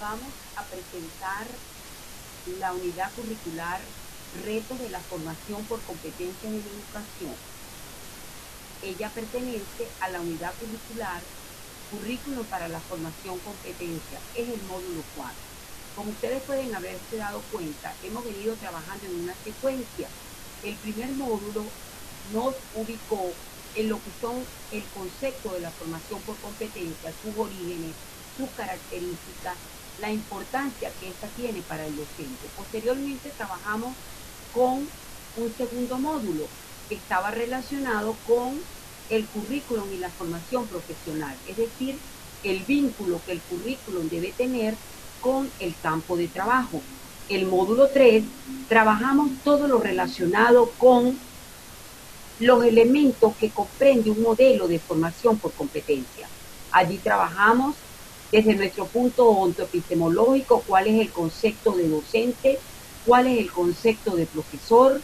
Vamos a presentar la unidad curricular Retos de la formación por competencias en educación. Ella pertenece a la unidad curricular Currículo para la formación competencia. Es el módulo 4. Como ustedes pueden haberse dado cuenta, hemos venido trabajando en una secuencia. El primer módulo nos ubicó en lo que son el concepto de la formación por competencia, sus orígenes, sus características, la importancia que esta tiene para el docente. Posteriormente trabajamos con un segundo módulo que estaba relacionado con el currículum y la formación profesional, es decir, el vínculo que el currículum debe tener con el campo de trabajo. El módulo 3, trabajamos todo lo relacionado con los elementos que comprende un modelo de formación por competencia. Allí trabajamos desde nuestro punto ontoepistemológico cuál es el concepto de docente, cuál es el concepto de profesor,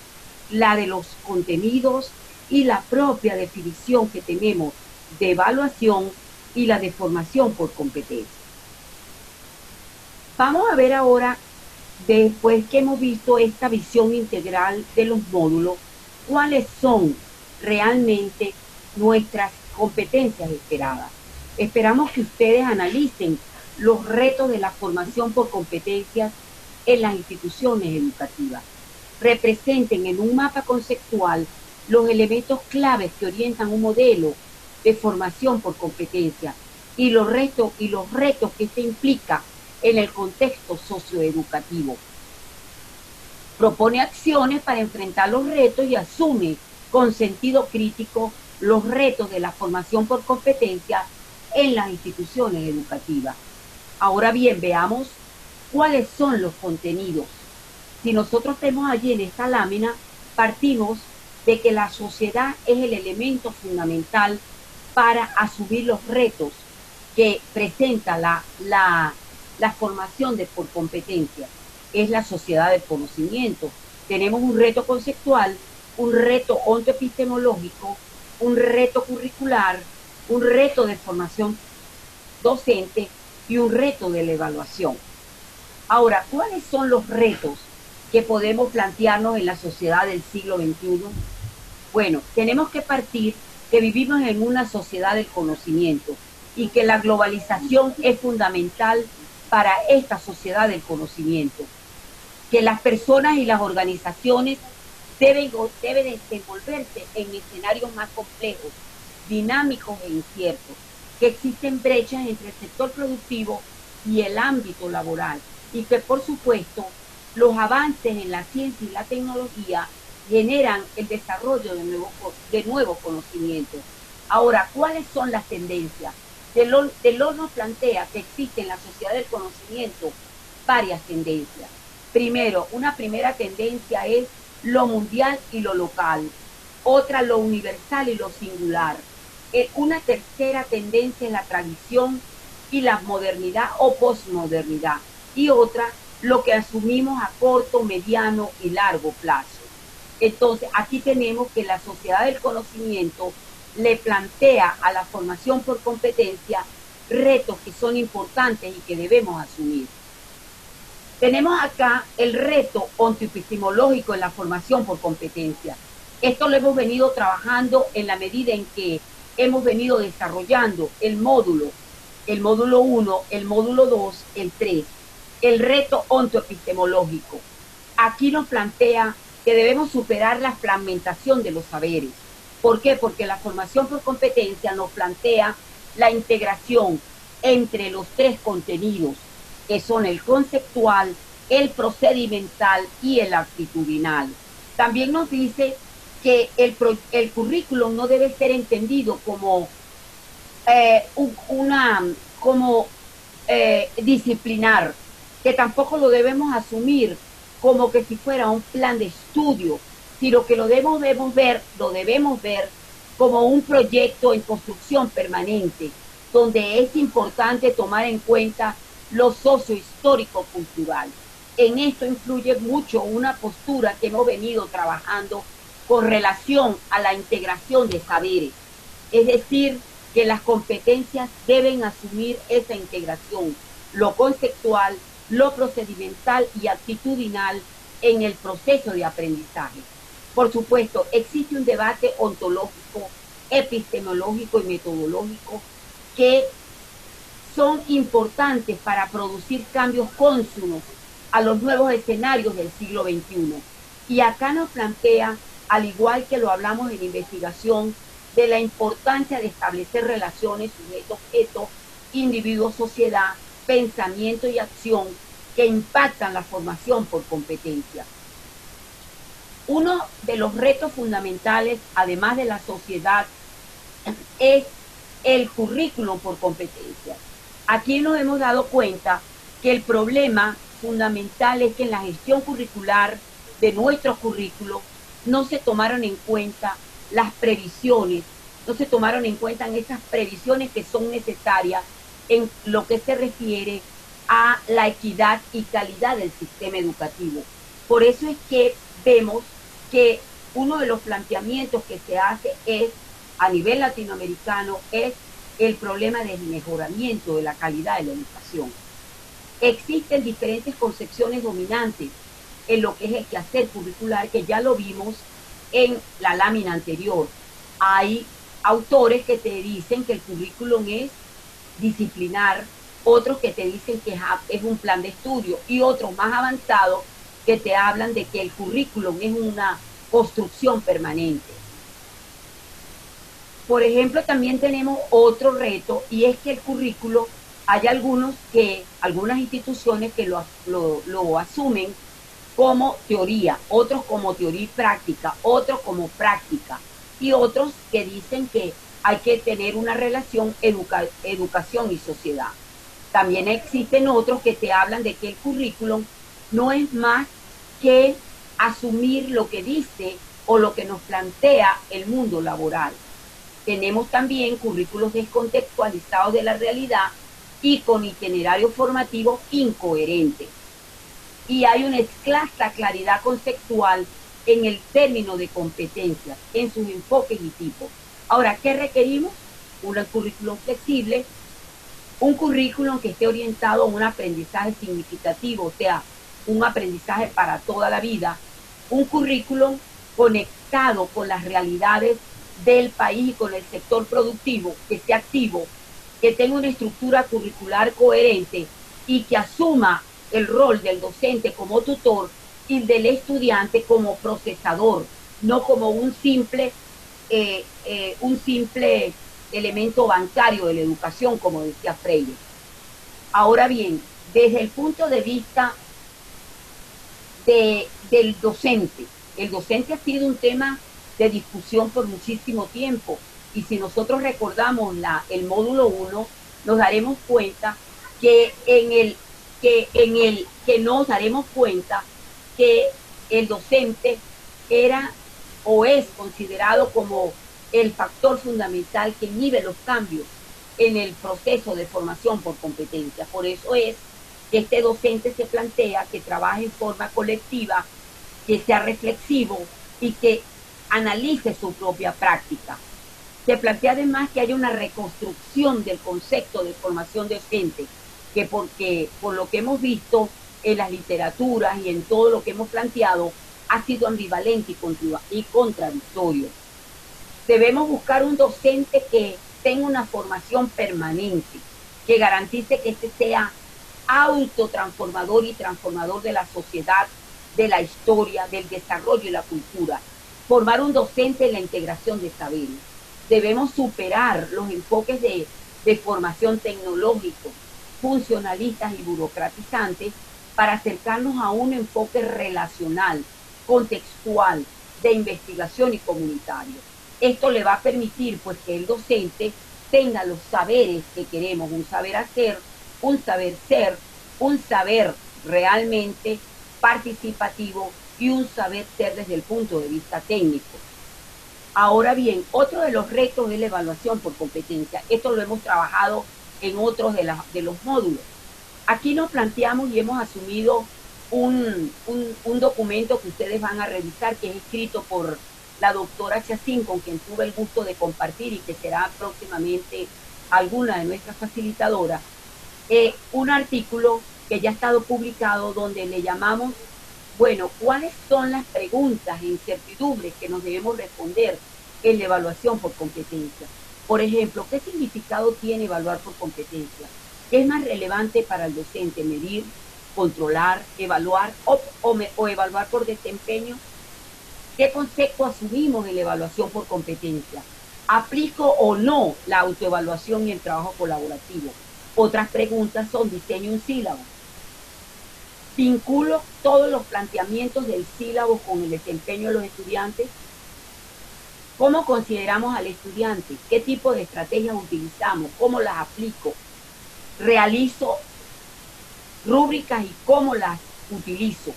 la de los contenidos y la propia definición que tenemos de evaluación y la de formación por competencia. Vamos a ver ahora, después que hemos visto esta visión integral de los módulos, cuáles son realmente nuestras competencias esperadas. Esperamos que ustedes analicen los retos de la formación por competencias en las instituciones educativas. Representen en un mapa conceptual los elementos claves que orientan un modelo de formación por competencia y los retos que este implica en el contexto socioeducativo. Propone acciones para enfrentar los retos y asume con sentido crítico los retos de la formación por competencia en las instituciones educativas. Ahora bien, veamos cuáles son los contenidos. Si nosotros tenemos allí en esta lámina, partimos de que la sociedad es el elemento fundamental para asumir los retos que presenta la formación por competencia. Es la sociedad del conocimiento. Tenemos un reto conceptual, un reto ontoepistemológico, un reto curricular, un reto de formación docente y un reto de la evaluación. Ahora, ¿cuáles son los retos que podemos plantearnos en la sociedad del siglo XXI? Bueno, tenemos que partir que vivimos en una sociedad del conocimiento y que la globalización es fundamental para esta sociedad del conocimiento, que las personas y las organizaciones deben desenvolverse en escenarios más complejos, dinámicos e inciertos, que existen brechas entre el sector productivo y el ámbito laboral y que, por supuesto, los avances en la ciencia y la tecnología generan el desarrollo de nuevos conocimientos. Ahora, ¿cuáles son las tendencias? Delors nos plantea que existe en la sociedad del conocimiento varias tendencias. Primero, una primera tendencia es lo mundial y lo local. Otra, lo universal y lo singular. Una tercera tendencia es la tradición y la modernidad o posmodernidad. Y otra, lo que asumimos a corto, mediano y largo plazo. Entonces, aquí tenemos que la sociedad del conocimiento le plantea a la formación por competencia retos que son importantes y que debemos asumir. Tenemos acá el reto ontoepistemológico en la formación por competencia. Esto lo hemos venido trabajando en la medida en que hemos venido desarrollando el módulo 1, el módulo 2, el 3, el reto ontoepistemológico. Aquí nos plantea que debemos superar la fragmentación de los saberes. ¿Por qué? Porque la formación por competencia nos plantea la integración entre los tres contenidos, que son el conceptual, el procedimental y el actitudinal. También nos dice que el currículum no debe ser entendido como disciplinar, que tampoco lo debemos asumir como que si fuera un plan de estudio, sino que lo debemos ver como un proyecto en construcción permanente, donde es importante tomar en cuenta lo sociohistórico-cultural. En esto influye mucho una postura que hemos venido trabajando con relación a la integración de saberes, es decir, que las competencias deben asumir esa integración, lo conceptual, lo procedimental y actitudinal en el proceso de aprendizaje. Por supuesto, existe un debate ontológico, epistemológico y metodológico que son importantes para producir cambios cónsonos a los nuevos escenarios del siglo XXI. Y acá nos plantea, al igual que lo hablamos en investigación, de la importancia de establecer relaciones sujeto-objeto, individuo-sociedad, pensamiento y acción que impactan la formación por competencia. Uno de los retos fundamentales, además de la sociedad, es el currículum por competencia. Aquí nos hemos dado cuenta que el problema fundamental es que en la gestión curricular de nuestros currículos no se tomaron en cuenta las previsiones, no se tomaron en cuenta esas previsiones que son necesarias en lo que se refiere a la equidad y calidad del sistema educativo. Por eso es que vemos que uno de los planteamientos que se hace es, a nivel latinoamericano, es el problema del mejoramiento de la calidad de la educación. Existen diferentes concepciones dominantes en lo que es el quehacer curricular, que ya lo vimos en la lámina anterior. Hay autores que te dicen que el currículum es disciplinar, otros que te dicen que es un plan de estudio, y otros más avanzados que te hablan de que el currículum es una construcción permanente. Por ejemplo, también tenemos otro reto, y es que el currículo, hay algunas instituciones que lo asumen como teoría, otros como teoría y práctica, otros como práctica, y otros que dicen que hay que tener una relación educación y sociedad. También existen otros que te hablan de que el currículum no es más que asumir lo que dice o lo que nos plantea el mundo laboral. Tenemos también currículos descontextualizados de la realidad y con itinerarios formativos incoherentes. Y hay una escasa claridad conceptual en el término de competencias, en sus enfoques y tipos. Ahora, ¿qué requerimos? Un currículum flexible, un currículum que esté orientado a un aprendizaje significativo, o sea, un aprendizaje para toda la vida, un currículum conectado con las realidades del país y con el sector productivo, que sea activo, que tenga una estructura curricular coherente y que asuma el rol del docente como tutor y del estudiante como procesador, no como un simple elemento bancario de la educación, como decía Freire. Ahora bien, desde el punto de vista del docente, el docente ha sido un tema de discusión por muchísimo tiempo, y si nosotros recordamos el módulo 1, nos daremos cuenta que nos daremos cuenta que el docente era o es considerado como el factor fundamental que inhibe los cambios en el proceso de formación por competencia. Por eso es que este docente se plantea que trabaje en forma colectiva, que sea reflexivo y que analice su propia práctica. Se plantea además que haya una reconstrucción del concepto de formación docente, que porque por lo que hemos visto en las literaturas y en todo lo que hemos planteado, ha sido ambivalente y contradictorio. Debemos buscar un docente que tenga una formación permanente, que garantice que este sea autotransformador y transformador de la sociedad, de la historia, del desarrollo y la cultura. Formar un docente en la integración de saberes. Debemos superar los enfoques de formación tecnológico, funcionalistas y burocratizantes, para acercarnos a un enfoque relacional, contextual, de investigación y comunitario. Esto le va a permitir pues que el docente tenga los saberes que queremos, un saber hacer, un saber ser, un saber realmente participativo y un saber ser desde el punto de vista técnico. Ahora bien, otro de los retos es la evaluación por competencia. Esto lo hemos trabajado en otros de los módulos. Aquí nos planteamos y hemos asumido un documento que ustedes van a revisar, que es escrito por la doctora Chacín, con quien tuve el gusto de compartir y que será próximamente alguna de nuestras facilitadoras, un artículo que ya ha estado publicado donde le llamamos, bueno, ¿cuáles son las preguntas e incertidumbres que nos debemos responder en la evaluación por competencia? Por ejemplo, ¿qué significado tiene evaluar por competencia? ¿Qué es más relevante para el docente? ¿Medir, controlar, evaluar o evaluar por desempeño? ¿Qué concepto asumimos en la evaluación por competencia? ¿Aplico o no la autoevaluación y el trabajo colaborativo? Otras preguntas son: diseño un sílabo. ¿Vinculo todos los planteamientos del sílabo con el desempeño de los estudiantes? ¿Cómo consideramos al estudiante? ¿Qué tipo de estrategias utilizamos? ¿Cómo las aplico? ¿Realizo rúbricas y cómo las utilizo?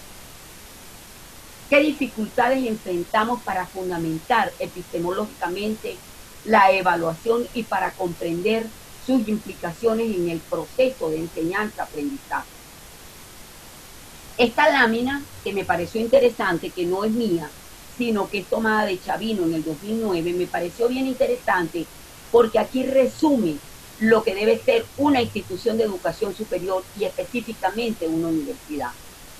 ¿Qué dificultades enfrentamos para fundamentar epistemológicamente la evaluación y para comprender sus implicaciones en el proceso de enseñanza-aprendizaje? Esta lámina, que me pareció interesante, que no es mía, sino que es tomada de Chavino en el 2009, me pareció bien interesante porque aquí resume lo que debe ser una institución de educación superior y específicamente una universidad.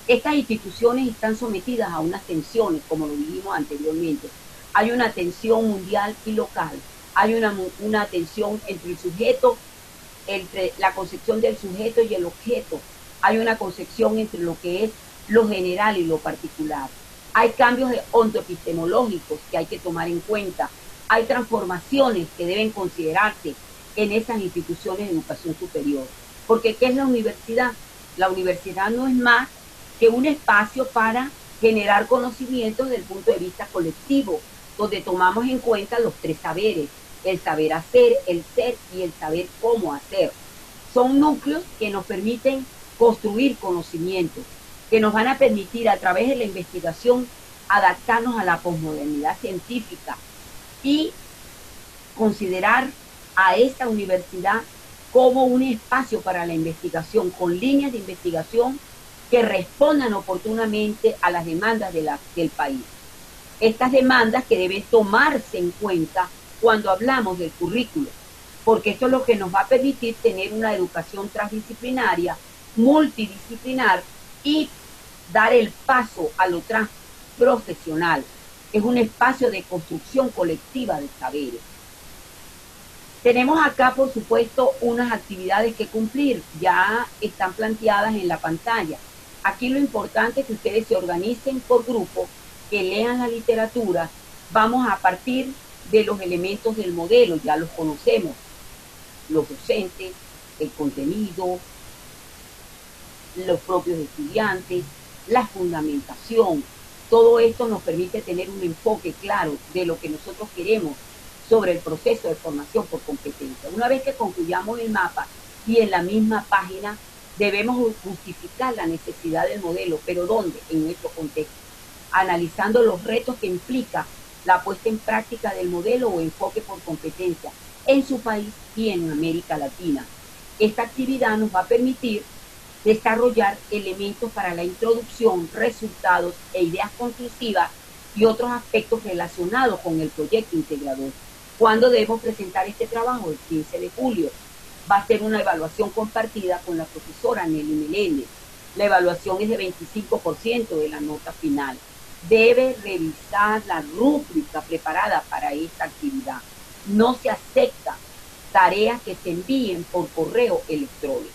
Estas instituciones están sometidas a unas tensiones, como lo dijimos anteriormente. Hay una tensión mundial y local, hay una tensión entre el sujeto, entre la concepción del sujeto y el objeto, hay una concepción entre lo que es lo general y lo particular. Hay cambios ontoepistemológicos que hay que tomar en cuenta. Hay transformaciones que deben considerarse en esas instituciones de educación superior. Porque ¿qué es la universidad? La universidad no es más que un espacio para generar conocimientos desde el punto de vista colectivo, donde tomamos en cuenta los tres saberes: el saber hacer, el ser y el saber cómo hacer. Son núcleos que nos permiten construir conocimientos, que nos van a permitir a través de la investigación adaptarnos a la posmodernidad científica y considerar a esta universidad como un espacio para la investigación, con líneas de investigación que respondan oportunamente a las demandas del país. Estas demandas que deben tomarse en cuenta cuando hablamos del currículo, porque esto es lo que nos va a permitir tener una educación transdisciplinaria, multidisciplinar y dar el paso a lo transprofesional. Es un espacio de construcción colectiva de saberes. Tenemos acá, por supuesto, unas actividades que cumplir. Ya están planteadas en la pantalla. Aquí lo importante es que ustedes se organicen por grupo, que lean la literatura. Vamos a partir de los elementos del modelo, ya los conocemos: los docentes, el contenido, los propios estudiantes, la fundamentación. Todo esto nos permite tener un enfoque claro de lo que nosotros queremos sobre el proceso de formación por competencia. Una vez que concluyamos el mapa y en la misma página debemos justificar la necesidad del modelo, pero ¿dónde? En nuestro contexto, analizando los retos que implica la puesta en práctica del modelo o enfoque por competencia en su país y en América Latina. Esta actividad nos va a permitir desarrollar elementos para la introducción, resultados e ideas conclusivas y otros aspectos relacionados con el proyecto integrador. ¿Cuándo debemos presentar este trabajo? El 15 de julio. Va a ser una evaluación compartida con la profesora Nelly Meléndez. La evaluación es de 25% de la nota final. Debe revisar la rúbrica preparada para esta actividad. No se acepta tareas que se envíen por correo electrónico.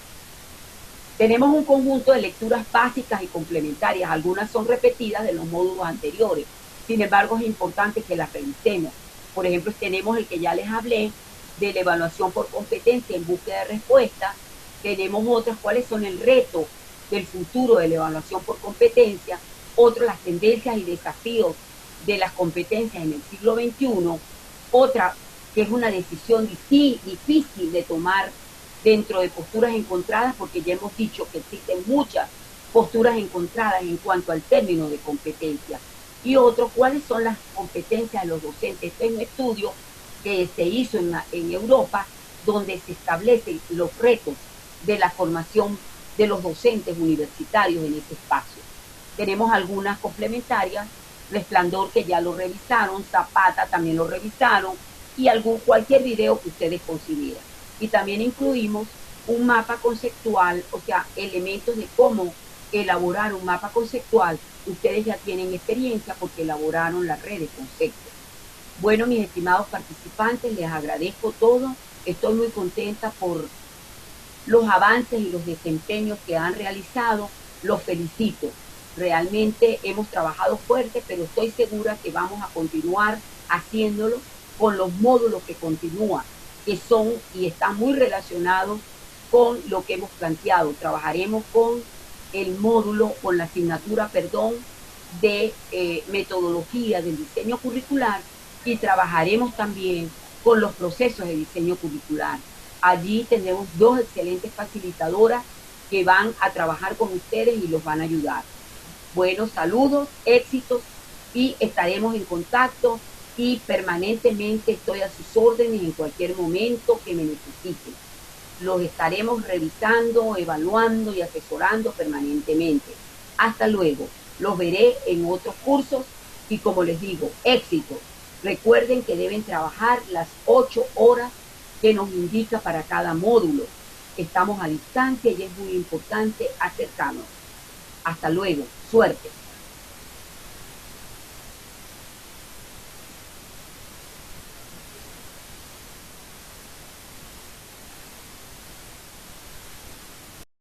Tenemos un conjunto de lecturas básicas y complementarias. Algunas son repetidas de los módulos anteriores. Sin embargo, es importante que las revisemos. Por ejemplo, tenemos el que ya les hablé, de la evaluación por competencia en búsqueda de respuestas. Tenemos otras: cuáles son el reto del futuro de la evaluación por competencia. Otras: las tendencias y desafíos de las competencias en el siglo XXI. Otra, que es una decisión difícil de tomar dentro de posturas encontradas, porque ya hemos dicho que existen muchas posturas encontradas en cuanto al término de competencia. Y otro: cuáles son las competencias de los docentes. Este es un estudio que se hizo en Europa, donde se establecen los retos de la formación de los docentes universitarios en ese espacio. Tenemos algunas complementarias: Resplandor, que ya lo revisaron; Zapata también lo revisaron, y cualquier video que ustedes consideren. Y también incluimos un mapa conceptual, o sea, elementos de cómo elaborar un mapa conceptual. Ustedes ya tienen experiencia porque elaboraron la red de conceptos. Bueno, mis estimados participantes, les agradezco todo. Estoy muy contenta por los avances y los desempeños que han realizado. Los felicito. Realmente hemos trabajado fuerte, pero estoy segura que vamos a continuar haciéndolo con los módulos que continúan, que son y están muy relacionados con lo que hemos planteado. Trabajaremos con el módulo, con la asignatura, perdón, de metodología del diseño curricular, y trabajaremos también con los procesos de diseño curricular. Allí tenemos dos excelentes facilitadoras que van a trabajar con ustedes y los van a ayudar. Buenos saludos, éxitos, y estaremos en contacto y permanentemente estoy a sus órdenes en cualquier momento que me necesiten. Los estaremos revisando, evaluando y asesorando permanentemente. Hasta luego. Los veré en otros cursos y, como les digo, éxito. Recuerden que deben trabajar las 8 horas que nos indica para cada módulo. Estamos a distancia y es muy importante acercarnos. Hasta luego. Suerte.